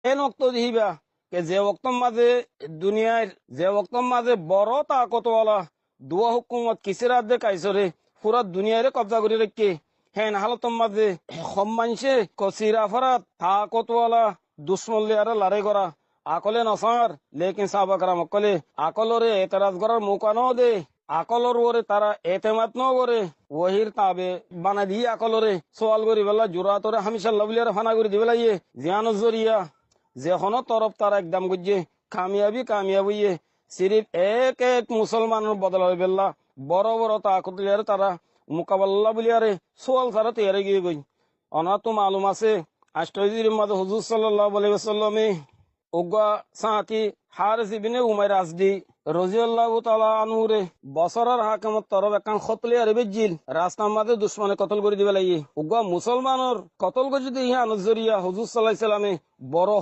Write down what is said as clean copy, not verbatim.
N অক্ত দিহিবা কে যে অক্তর মাঝে দুনিয়ার যে অক্তর মাঝে বড় তাকতওয়ালা দুয়া হুকুমত কিসিরাত দে কাইসরে পুরা দুনিয়ারে কবজা করে রেখে হেন হালতর মাঝে সম্মানসে কসিরা ফরাত তাকতওয়ালা দুশ্মল্লে আর লড়াই করা আকলে নসার লেকিন সাহাবাকরা মকলে আকলরে এতরাজ করার মুকানো দে আকলর ওরে তারা এতেমাত ন করে ওহির তাবে বানা দিয়ে আকলরে সোয়াল করি বেলা জোড়া তোরে হামিশাল্লাহ বলিয়ার ফানা করে দিবে লাগিয়ে জিয়ানো জরিয়া যেখনো তরফ তারা একদম গুজে কামিয়াবি সিরিফ এক এক মুসলমানের বদল হয়ে বেল্লা বড় বড় তাকতলিয়ারে তারা মোকাবেলা বলিয়ারে সোয়াল তারা তৈরি গিয়ে গই অনা তো মালুম আছে আষ্টজির মাঝে হুজুর সাল্লাল্লাহু আলাইহি ওয়াসাল্লামে উগা সাথী হারিস ইবনে উমাইর আজদি রাদিয়াল্লাহু তাআলা আনহুরে বছরের হাকিমত তরফ একখান খতলে আর বেজিল রাস্তার মাঝে দুশ্মনে কতল করে দিবে লাগি উগা মুসলমানের কতল করে যদি ইহা নজরিয়া হুজুর সাল্লাল্লাহু আলাইহি সাল্লামে বড়